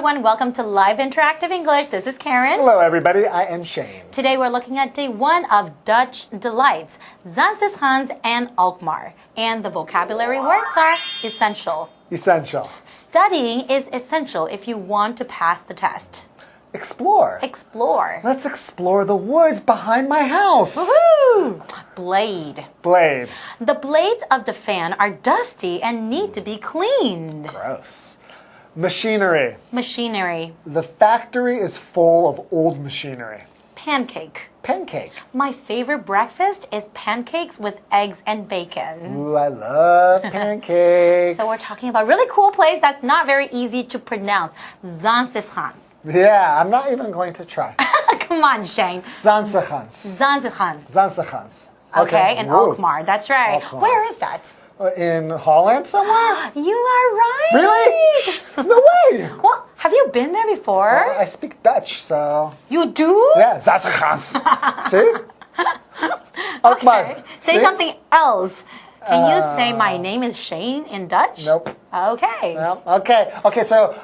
everyone, welcome to Live Interactive English. This is Karen. Hello everybody, I am Shane. Today we're looking at day 1 of Dutch Delights, Zanzigans and Alkmaar. And the vocabulary words are essential. Essential. Studying is essential if you want to pass the test. Explore. Explore. Let's explore the woods behind my house. Woohoo! Blade. Blade. The blades of the fan are dusty and need to be cleaned. Gross. Machinery. Machinery. The factory is full of old machinery. Pancake. Pancake. My favorite breakfast is pancakes with eggs and bacon. Ooh, I love pancakes. So we're talking about a really cool place that's not very easy to pronounce. Zanzigans. Yeah, I'm not even going to try. Come on, Shane. Zanzigans. Zanzigans. Zanzigans. Okay, in Alkmaar. That's right. Alkmaar. Where is that? In Holland somewhere? You are right. Really? No way. Well, have you been there before? Well, I speak Dutch, so... You do? Yeah, Zanzigans. See? Alkmaar. Okay. Say See? something else. Can you say my name is Shane in Dutch? Nope. Okay. Well, okay, so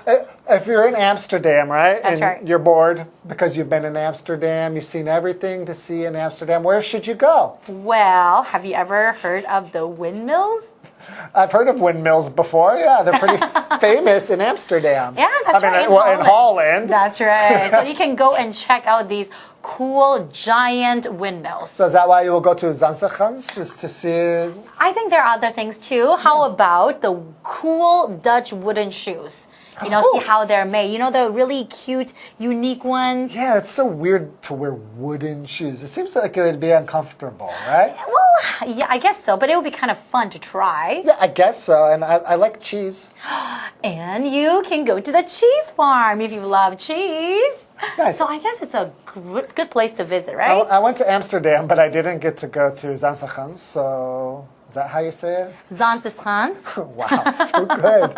if you're in Amsterdam, right? That's and right. You're bored because you've been in Amsterdam, you've seen everything to see in Amsterdam, where should you go? Well, have you ever heard of the windmills? I've heard of windmills before, yeah. They're pretty famous in Amsterdam. Yeah, that's right. In Holland. That's right. So you can go and check out these cool giant windmills. So is that why you will go to Zanzigans, just to see? I think there are other things too. How about the cool Dutch wooden shoes? You know, see how they're made. You know, the really cute, unique ones. Yeah, it's so weird to wear wooden shoes. It seems like it would be uncomfortable, right? Well, yeah, I guess so. But it would be kind of fun to try. Yeah, I guess so. And I like cheese. And you can go to the cheese farm if you love cheese. Nice. So I guess it's a good place to visit, right? I went to Amsterdam, but I didn't get to go to Zanzigans, so... Is that how you say it? Zanzigans. Wow, so good.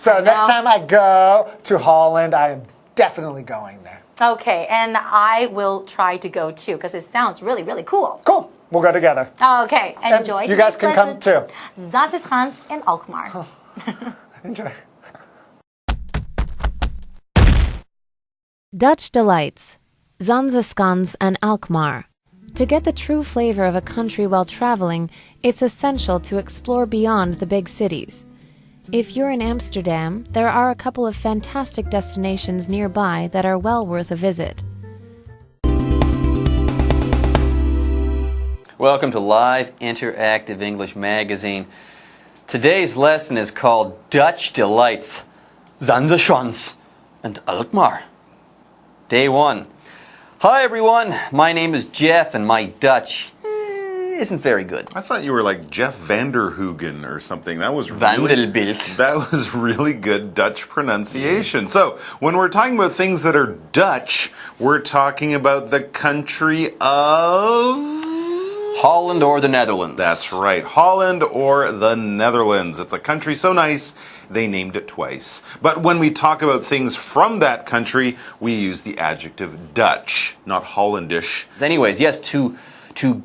So next time I go to Holland, I am definitely going there. Okay, and I will try to go too because it sounds really, really cool. Cool. We'll go together. Okay, enjoy. And you guys can come too. Zanzigans in Alkmaar. Enjoy. Dutch Delights, Zanzigans and Alkmaar. To get the true flavor of a country while traveling, it's essential to explore beyond the big cities. If you're in Amsterdam, there are a couple of fantastic destinations nearby that are well worth a visit. Welcome to Live Interactive English Magazine. Today's lesson is called Dutch Delights, Zanzigans and Alkmaar. Day 1. Hi everyone, my name is Jeff and my Dutch isn't very good. I thought you were like Jeff Vanderhoogen or something. That was Vanderbilt. That was really good Dutch pronunciation. So, when we're talking about things that are Dutch, we're talking about the country of... Holland or the Netherlands. That's right, Holland or the Netherlands. It's a country so nice, they named it twice. But when we talk about things from that country, we use the adjective Dutch, not Hollandish. Anyways, yes, to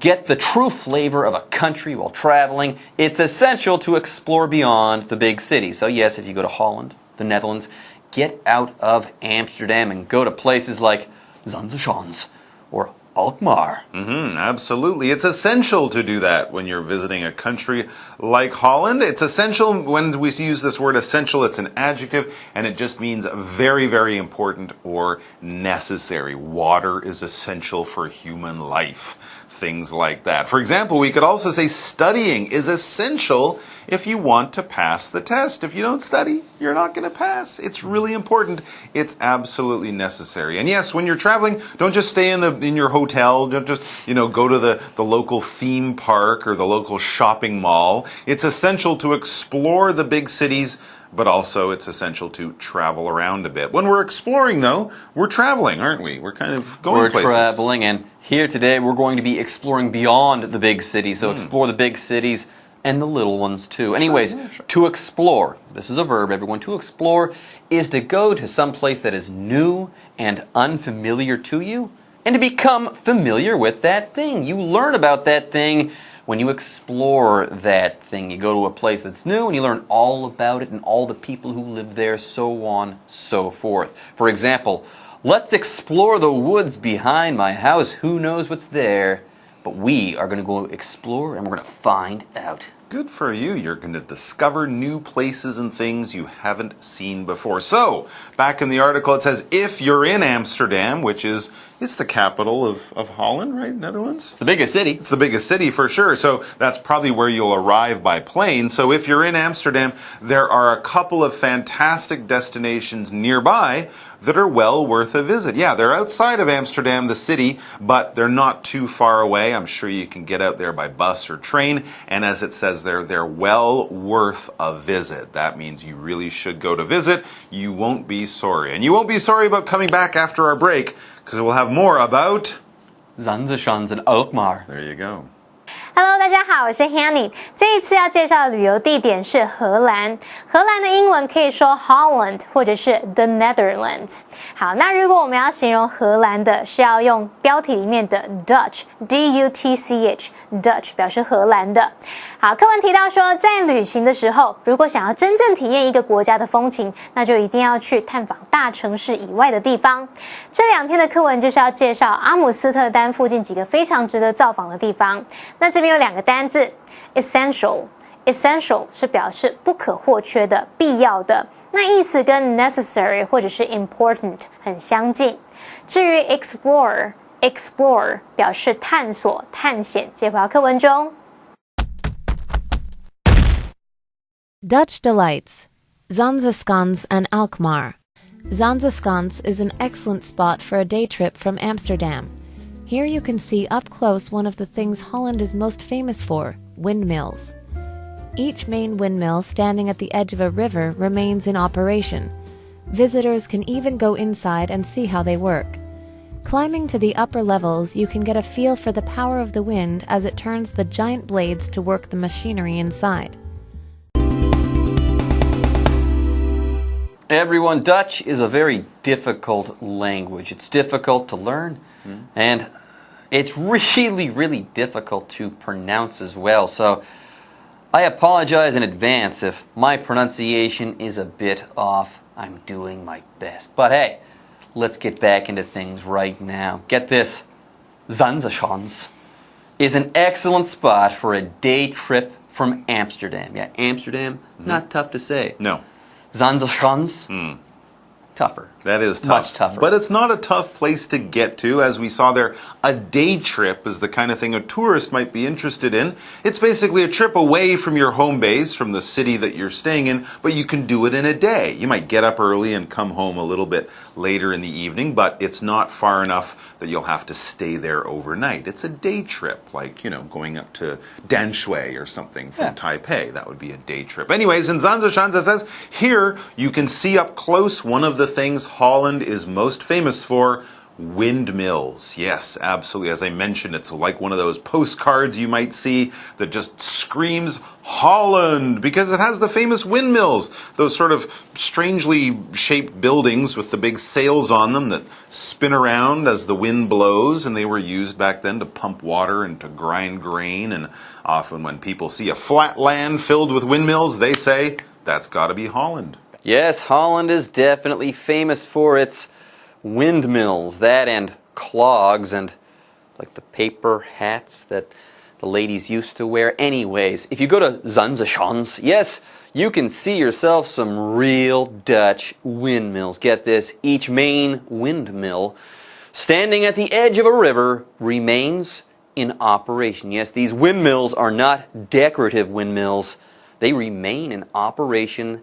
get the true flavor of a country while traveling, it's essential to explore beyond the big cities. So yes, if you go to Holland, the Netherlands, get out of Amsterdam and go to places like Zanzigans or Alkmaar. Absolutely. It's essential to do that when you're visiting a country like Holland. It's essential, when we use this word essential, it's an adjective, and it just means very, very important or necessary. Water is essential for human life. Things like that. For example, we could also say studying is essential if you want to pass the test. If you don't study, you're not going to pass. It's really important. It's absolutely necessary. And yes, when you're traveling, don't just stay in your hotel. Don't just, go to the local theme park or the local shopping mall. It's essential to explore the big cities, but also it's essential to travel around a bit. When we're exploring, though, we're traveling, aren't we? We're kind of going places. We're traveling, and here today we're going to be exploring beyond the big cities. So explore the big cities and the little ones too. Anyways, to explore, this is a verb, everyone. To explore is to go to some place that is new and unfamiliar to you, and to become familiar with that thing. You learn about that thing when you explore that thing, you go to a place that's new and you learn all about it and all the people who live there, so on, so forth. For example, let's explore the woods behind my house. Who knows what's there? But we are going to go explore and we're going to find out. Good for you. You're going to discover new places and things you haven't seen before. So, back in the article it says, if you're in Amsterdam, which is, it's the capital of Holland, right? Netherlands? It's the biggest city. It's the biggest city for sure. So that's probably where you'll arrive by plane. So if you're in Amsterdam, there are a couple of fantastic destinations nearby that are well worth a visit. Yeah, they're outside of Amsterdam, the city, but they're not too far away. I'm sure you can get out there by bus or train. And as it says there, they're well worth a visit. That means you really should go to visit. You won't be sorry. And you won't be sorry about coming back after our break, because we'll have more about Zanzeshans and Alkmaar. There you go. Hello， 大家好，我是 Hanny。这一次要介绍的旅游地点是荷兰。荷兰的英文可以说 Holland 或者是 The Netherlands。好，那如果我们要形容荷兰的，是要用标题里面的 Dutch，D-U-T-C-H，Dutch 表示荷兰的。好，课文提到说，在旅行的时候，如果想要真正体验一个国家的风情，那就一定要去探访大城市以外的地方。这2天的课文就是要介绍阿姆斯特丹附近几个非常值得造访的地方。那这边有2个单字 essential 是表示不可或缺的、必要的，那意思跟 necessary 或者是 important 很相近。至于 explore 表示探索、探险。接回到课文中。Dutch delights, Zanzeskans and Alkmaar. Zanzeskans is an excellent spot for a day trip from Amsterdam. Here you can see up close one of the things Holland is most famous for, windmills. Each main windmill standing at the edge of a river remains in operation. Visitors can even go inside and see how they work. Climbing to the upper levels, you can get a feel for the power of the wind as it turns the giant blades to work the machinery inside. Everyone, Dutch is a very difficult language. It's difficult to learn, and it's really, really difficult to pronounce as well. So I apologize in advance if my pronunciation is a bit off. I'm doing my best. But hey, let's get back into things right now. Get this. Zanzeshans is an excellent spot for a day trip from Amsterdam. Yeah, Amsterdam, not tough to say. No. Zanzeshans, tougher. That is tough. Much tougher. But it's not a tough place to get to. As we saw there, a day trip is the kind of thing a tourist might be interested in. It's basically a trip away from your home base, from the city that you're staying in, but you can do it in a day. You might get up early and come home a little bit later in the evening, but it's not far enough that you'll have to stay there overnight. It's a day trip, like, you know, going up to Danshui or something from Taipei. That would be a day trip. Anyways, in Zanzeshans, it says, here you can see up close one of the things Holland is most famous for, windmills. Yes, absolutely. As I mentioned, it's like one of those postcards you might see that just screams Holland because it has the famous windmills, those sort of strangely shaped buildings with the big sails on them that spin around as the wind blows, and they were used back then to pump water and to grind grain. And often when people see a flat land filled with windmills, they say, that's got to be Holland. Yes, Holland is definitely famous for its windmills, that and clogs and like the paper hats that the ladies used to wear. Anyways, if you go to Zanzeshans, yes, you can see yourself some real Dutch windmills. Get this, each main windmill standing at the edge of a river remains in operation. Yes, these windmills are not decorative windmills. They remain in operation.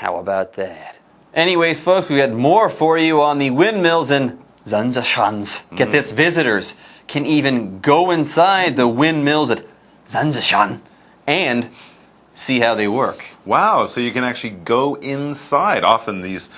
How about that? Anyways, folks, we had more for you on the windmills in Zanzeshans. Get this, visitors can even go inside the windmills at Zanzeshan and see how they work. Wow, so you can actually go inside. Often these,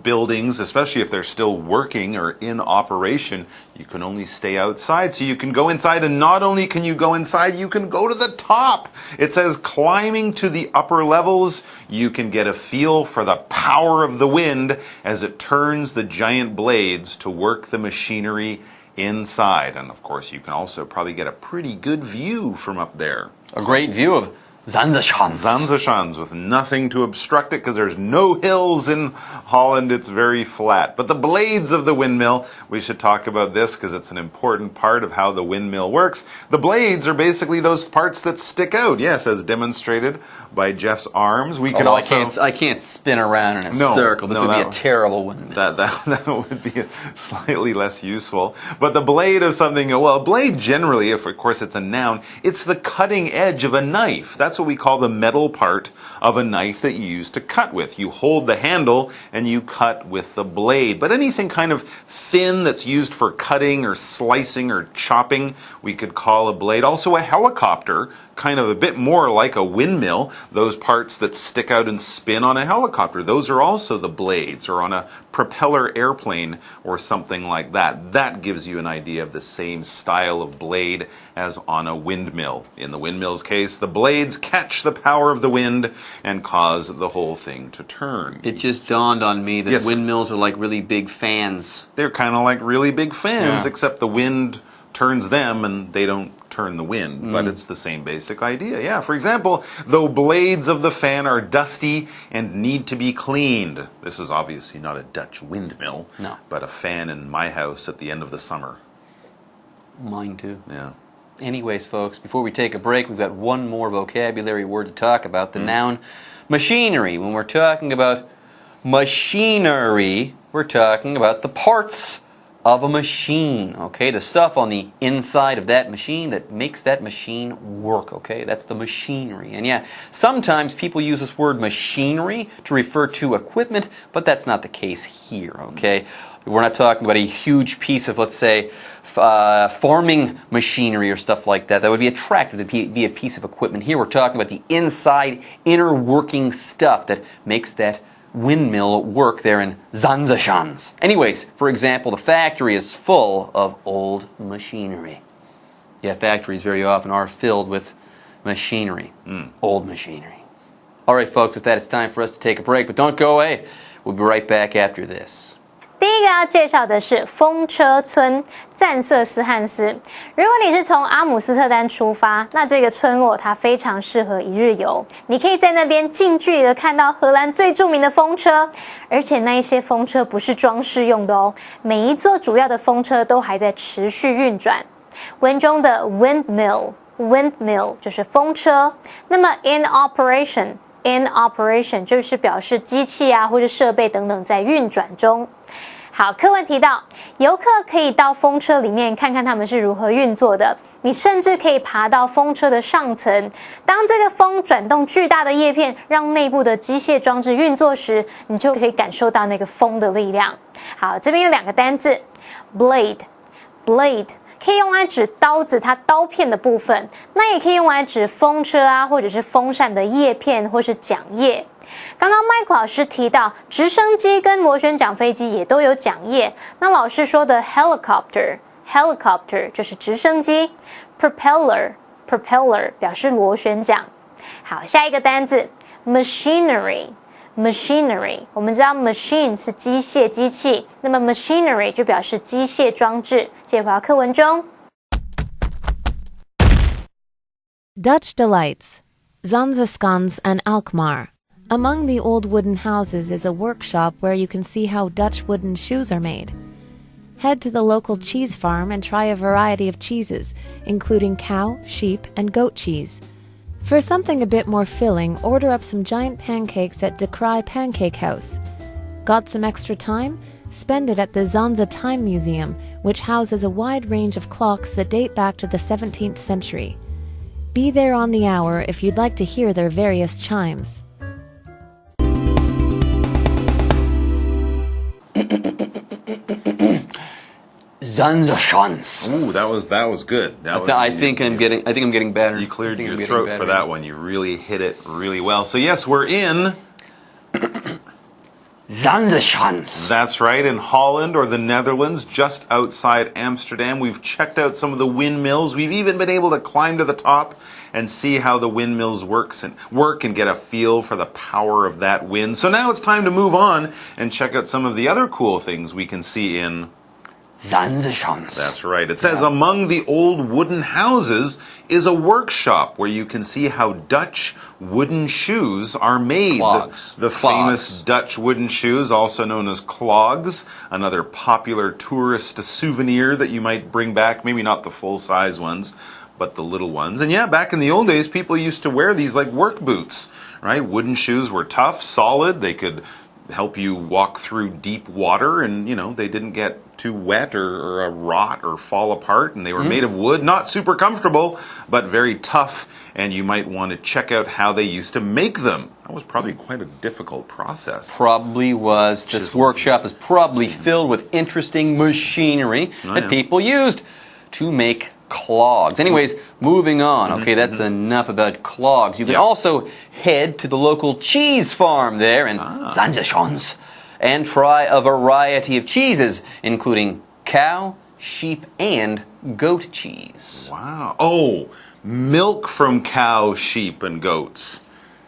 buildings, especially if they're still working or in operation, you can only stay outside. So you can go inside, and not only can you go inside, you can go to the top. It says climbing to the upper levels, you can get a feel for the power of the wind as it turns the giant blades to work the machinery inside. And of course, you can also probably get a pretty good view from up there. A great view of Zanzeschans. Zanzeschans with nothing to obstruct it because there's no hills in Holland. It's very flat. But the blades of the windmill, we should talk about this because it's an important part of how the windmill works. The blades are basically those parts that stick out. Yes, as demonstrated by Jeff's arms. We can also... I can't spin around in a circle. This would be a terrible windmill. That would be slightly less useful. But the blade of something, well, a blade generally, if of course it's a noun, it's the cutting edge of a knife. That's what we call the metal part of a knife that you use to cut with. You hold the handle and you cut with the blade. But anything kind of thin that's used for cutting or slicing or chopping, we could call a blade. Also a helicopter, kind of a bit more like a windmill. Those parts that stick out and spin on a helicopter, those are also the blades, or on a propeller airplane or something like that. That gives you an idea of the same style of blade as on a windmill. In the windmill's case, the blades catch the power of the wind and cause the whole thing to turn. It just dawned on me that windmills are like really big fans. They're kind of like really big fans, except the wind turns them and they don't turn the wind, but it's the same basic idea. Yeah, for example, the blades of the fan are dusty and need to be cleaned. This is obviously not a Dutch windmill, but a fan in my house at the end of the summer. Mine too. Yeah. Anyways, folks, before we take a break, we've got one more vocabulary word to talk about, the noun machinery. When we're talking about machinery, we're talking about the parts of a machine, okay? The stuff on the inside of that machine that makes that machine work, okay? That's the machinery. And yeah, sometimes people use this word machinery to refer to equipment, but that's not the case here, okay? We're not talking about a huge piece of, let's say, farming machinery or stuff like that. That would be attractive to be a piece of equipment. Here we're talking about the inside, inner working stuff that makes that windmill work there in Zanzeschans. Anyways, for example, the factory is full of old machinery. Yeah, factories very often are filled with machinery, old machinery. All right, folks, with that, it's time for us to take a break, but don't go away. We'll be right back after this. 第一个要介绍的是风车村赞瑟斯汉斯。如果你是从阿姆斯特丹出发，那这个村落它非常适合一日游。你可以在那边近距离的看到荷兰最著名的风车，而且那一些风车不是装饰用的哦，每一座主要的风车都还在持续运转。文中的 windmill 就是风车，那么 in operation 就是表示机器啊或是设备等等在运转中。好，课文提到，游客可以到风车里面看看它们是如何运作的。你甚至可以爬到风车的上层，当这个风转动巨大的叶片，让内部的机械装置运作时，你就可以感受到那个风的力量。好，这边有两个单字 ，blade 可以用来指刀子它刀片的部分，那也可以用来指风车啊，或者是风扇的叶片或是桨叶。刚刚麦克老师提到，直升机跟螺旋桨飞机也都有桨叶。那老师说的 helicopter 就是直升机 ，propeller 表示螺旋桨。好，下一个单字 machinery，我们知道 machine 是机械机器，那么 machinery 就表示机械装置。接回到课文中 Dutch delights, Zanzeschans and Alkmaar. Among the old wooden houses is a workshop where you can see how Dutch wooden shoes are made. Head to the local cheese farm and try a variety of cheeses, including cow, sheep, and goat cheese. For something a bit more filling, order up some giant pancakes at De Cry Pancake House. Got some extra time? Spend it at the Zanza Time Museum, which houses a wide range of clocks that date back to the 17th century. Be there on the hour if you'd like to hear their various chimes. Zanzeschans. Ooh, that was good. I think I'm getting better. You cleared your throat for that one. You really hit it really well. So yes, we're in Zanzeschans. That's right, in Holland or the Netherlands, just outside Amsterdam. We've checked out some of the windmills. We've even been able to climb to the top and see how the windmills work and get a feel for the power of that wind. So now it's time to move on and check out some of the other cool things we can see in Zanzeshans. That's right. It says among the old wooden houses is a workshop where you can see how Dutch wooden shoes are made. Clogs. The famous Dutch wooden shoes, also known as clogs, another popular tourist souvenir that you might bring back, maybe not the full-size ones, but the little ones. And yeah, back in the old days, people used to wear these like work boots, right? Wooden shoes were tough, solid, they could help you walk through deep water, and you know, they didn't get too wet or rot or fall apart, and they were made of wood, not super comfortable, but very tough, and you might want to check out how they used to make them. That was probably quite a difficult process. Probably was. This workshop is probably filled with interesting machinery that people used to make clogs. Anyways, moving on. Okay, that's enough about clogs. You can also head to the local cheese farm there in Zanzeshans and try a variety of cheeses, including cow, sheep, and goat cheese. Wow. Oh, milk from cow, sheep, and goats.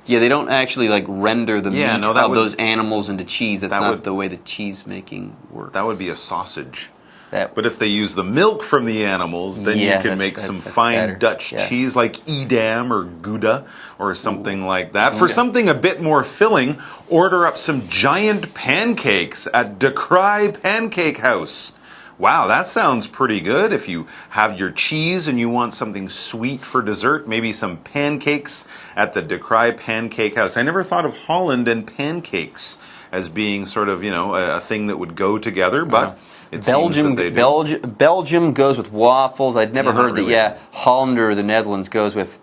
Yeah, they don't actually like render the meat of would, those animals into cheese. That's not the way the cheese making works. That would be a sausage. But if they use the milk from the animals, then you can make some fine Dutch cheese like Edam or Gouda or something like that. For something a bit more filling, order up some giant pancakes at De Cry Pancake House. Wow, that sounds pretty good. If you have your cheese and you want something sweet for dessert, maybe some pancakes at the De Cry Pancake House. I never thought of Holland and pancakes as being sort of, you know, a thing that would go together, but Belgium goes with waffles. I'd never heard that, Holland or the Netherlands goes with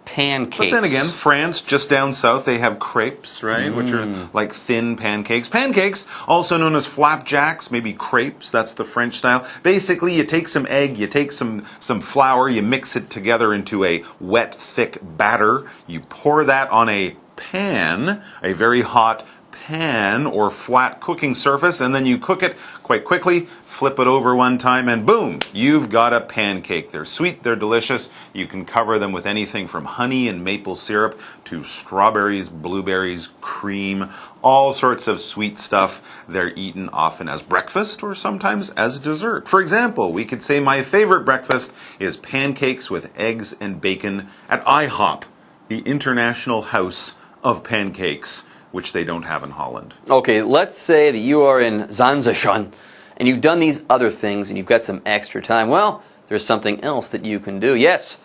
pancakes. But then again, France, just down south, they have crepes, right? Which are like thin pancakes. Pancakes, also known as flapjacks, maybe crepes, that's the French style. Basically, you take some egg, you take some flour, you mix it together into a wet, thick batter. You pour that on a pan, a very hot pan or flat cooking surface, and then you cook it quite quickly, flip it over one time, and boom, you've got a pancake. They're sweet, they're delicious. You can cover them with anything from honey and maple syrup to strawberries, blueberries, cream, all sorts of sweet stuff. They're eaten often as breakfast or sometimes as dessert. For example, we could say my favorite breakfast is pancakes with eggs and bacon at IHOP, the International House of Pancakes, which they don't have in Holland. Okay, let's say that you are in Zanzeshan and you've done these other things and you've got some extra time. Well, there's something else that you can do. Yes,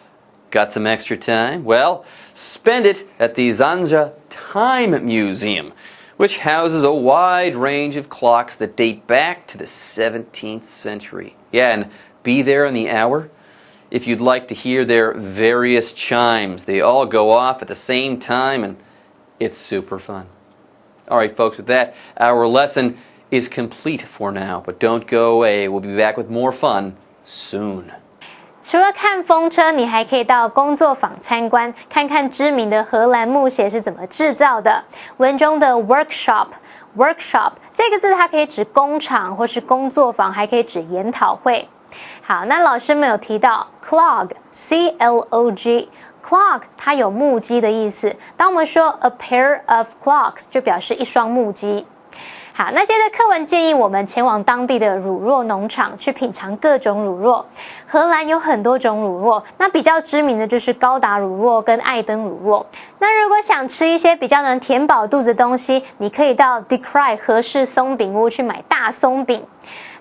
got some extra time? Well, spend it at the Zanja Time Museum, which houses a wide range of clocks that date back to the 17th century. Yeah, and be there in the hour. If you'd like to hear their various chimes, they all go off at the same time, and it's super fun. All right, folks, with that, our lesson is complete for now, but don't go away. We'll be back with more fun soon. 除了看风车，你还可以到工作坊参观，看看知名的荷兰木鞋是怎么制造的。文中的 workshop 这个字，它可以指工厂或是工作坊，还可以指研讨会。好，那老师们有提到 clog clog 它有木屐的意思。当我们说 a pair of clogs 就表示一双木屐。好，那接着课文建议我们前往当地的乳酪农场去品尝各种乳酪。荷兰有很多种乳酪，那比较知名的就是高达乳酪跟艾登乳酪。那如果想吃一些比较能填饱肚子的东西，你可以到 De Cry 和氏松饼屋去买大松饼。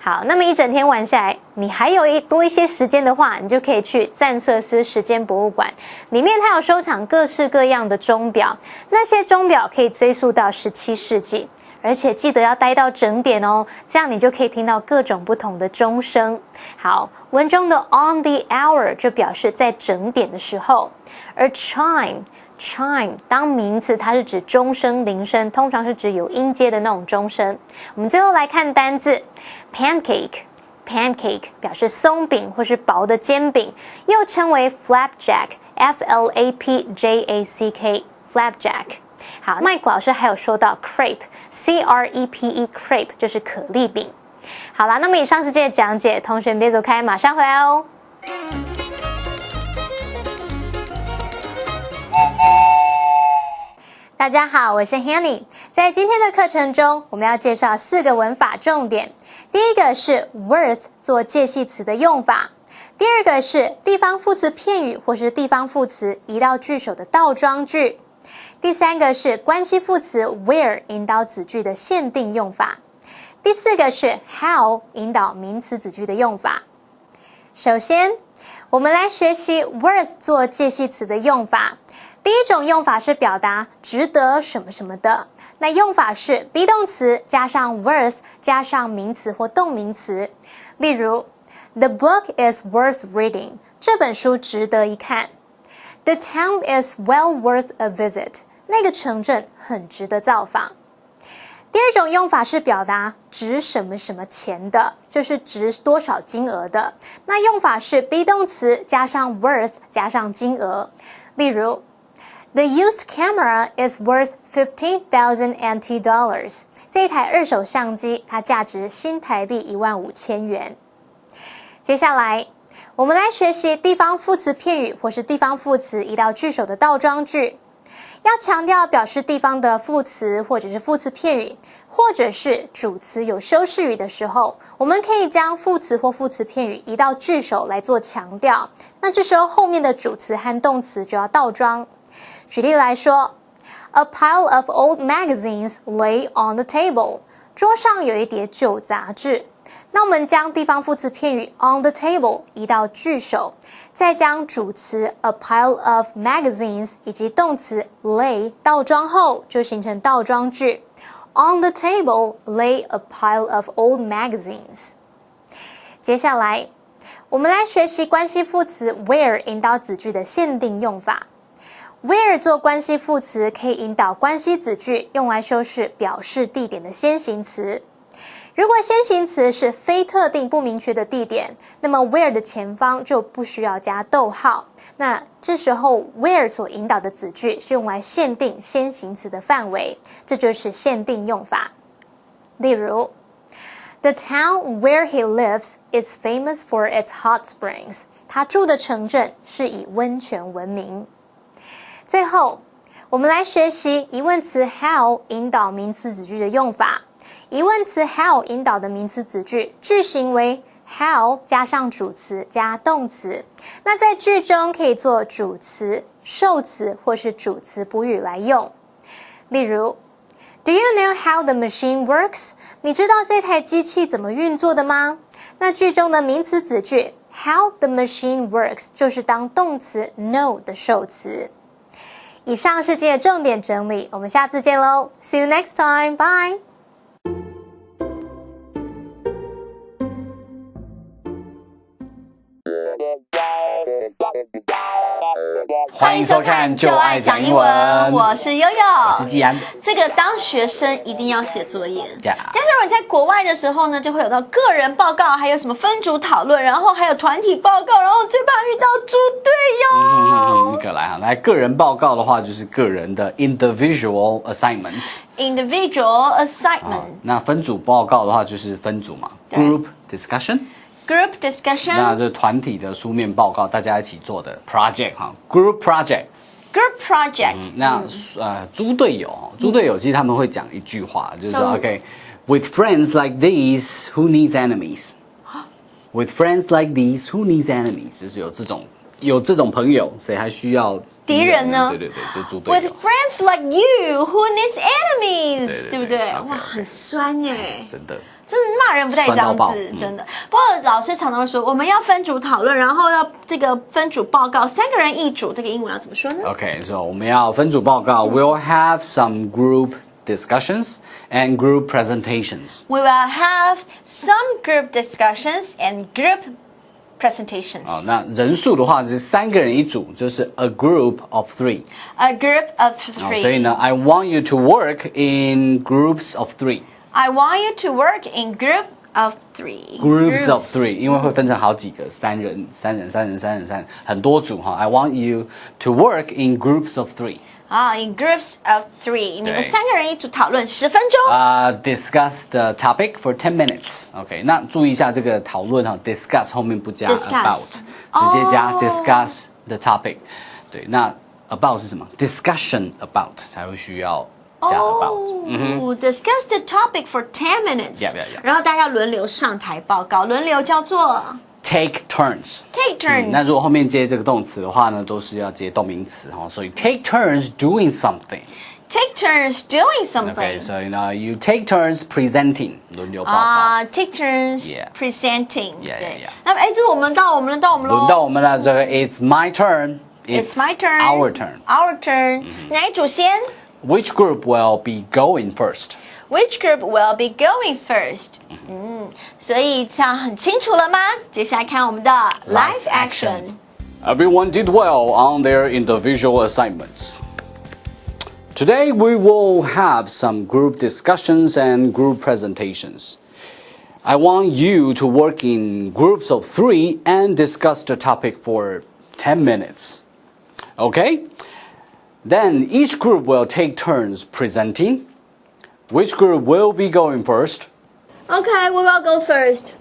好，那么一整天玩下来，你还有多一些时间的话，你就可以去赞瑟斯时间博物馆，里面它有收藏各式各样的钟表，那些钟表可以追溯到17世纪，而且记得要待到整点哦，这样你就可以听到各种不同的钟声。好，文中的 on the hour 就表示在整点的时候，而 chime 当名词，它是指钟声、铃声，通常是指有音阶的那种钟声。我们最后来看单字 pancake 表示松饼或是薄的煎饼，又称为 flapjack flapjack。好，麦克老师还有说到 crepe crepe 就是可丽饼。好啦，那么以上是今天的讲解，同学别走开，马上回来哦。大家好，我是 Hanny。在今天的课程中，我们要介绍4个文法重点。第一个是 with 做介系词的用法。第二个是地方副词片语或是地方副词移到句首的倒装句。第三个是关系副词 where 引导子句的限定用法。第4个是 how 引导名词子句的用法。首先，我们来学习 with 做介系词的用法。第一种用法是表达值得什么什么的，那用法是 be 动词加上 worth 加上名词或动名词。例如 The book is worth reading， 这本书值得一看。The town is well worth a visit， 那个城镇很值得造访。第二种用法是表达值什么什么钱的，就是值多少金额的，那用法是 be 动词加上 worth 加上金额。例如The used camera is worth 15,000 NT dollars。 这一台二手相机，它价值新台币15000元。接下来，我们来学习地方副词片语或是地方副词移到句首的倒装句。要强调表示地方的副词或者是副词片语，或者是主词有修饰语的时候，我们可以将副词或副词片语移到句首来做强调。那这时候后面的主词和动词就要倒装。举例来说 ，A pile of old magazines lay on the table。桌上有一叠旧杂志。那我们将地方副词片语 on the table 移到句首，再将主词 a pile of magazines 以及动词 lay 倒装后，就形成倒装句。On the table lay a pile of old magazines。接下来，我们来学习关系副词 where 引导子句的限定用法。Where 做关系副词可以引导关系子句，用来修饰表示地点的先行词。如果先行词是非特定不明确的地点，那么 where 的前方就不需要加逗号。那这时候 where 所引导的子句是用来限定先行词的范围，这就是限定用法。例如 The town where he lives is famous for its hot springs。 他住的城镇是以温泉闻名。最后，我们来学习疑问词 how 引导名词子句的用法。疑问词 how 引导的名词子句，句型为 how 加上主词加动词。那在句中可以做主词、受词或是主词补语来用。例如 Do you know how the machine works？ 你知道这台机器怎么运作的吗？那句中的名词子句 how the machine works 就是当动词 know 的受词。以上是今天的重点整理，我们下次见喽 ！See you next time， bye。欢迎收看就爱讲英文，我是悠悠，我是季安。这个当学生一定要写作业，但是如果你在国外的时候呢，就会有到个人报告，还有什么分组讨论，然后还有团体报告，然后最怕遇到猪队友。一个来哈，来个人报告的话，就是个人的 individual assignment。individual assignment。那分组报告的话，就是分组嘛 ，group discussion。Group discussion， 那这团体的书面报告，大家一起做的 project 哈 ，group project。Group project。那猪队友其实他们会讲一句话，就是说 ，OK，with friends like these, who needs enemies？ With friends like these, who needs enemies？ 就是有这种朋友，谁还需要敌人呢？对，就猪队友。With friends like you, who needs enemies？ 对不对？哇，很酸耶，真的。真的骂人不带这样子，真的。不过老师常常会说，我们要分组讨论，然后要这个分组报告，3个人一组，这个英文要怎么说呢 ？OK， so 我们要分组报告。We'll have some group discussions and group presentations. We will have some group discussions and group presentations. 那人数的话就是3个人一组，就是 a group of 3. A group of 3. 所以呢 I want you to work in groups of 3. I want you to work in group of 3. Groups of 3， 因为会分成好几个，3人，很多组哈。I want you to work in groups of 3. In groups of 3， 你们3个人一组讨论10分钟。Discuss the topic for 10 minutes. OK， 那注意一下这个讨论哈 ，discuss 后面不加 about， 直接加 discuss the topic。对，那 about 是什么 ？discussion about 才会需要加 about。Discuss the topic for 10 minutes. Yeah. 然后大家轮流上台报告，轮流叫做 take turns。 take turns. 那如果后面接这个动词的话呢，都是要接动名词哈，所以 take turns doing something。 Take turns doing something. Okay, so you take turns presenting， 轮流报告。 take turns Yeah. presenting. Yeah, 对 yeah. 那么这是我们到我们喽。轮到我们了，这个 It's my turn. It's my turn. Our turn. Our turn. 哪一组先 Which group will be going first?？Which group will be going first? 所以这样很清楚了吗？接下来看我们的 live action. Everyone did well on their individual assignments. Today we will have some group discussions and group presentations. I want you to work in groups of 3 and discuss the topic for 10 minutes. Okay? Then each group will take turns presenting. Which group will be going first? Okay, we will go first.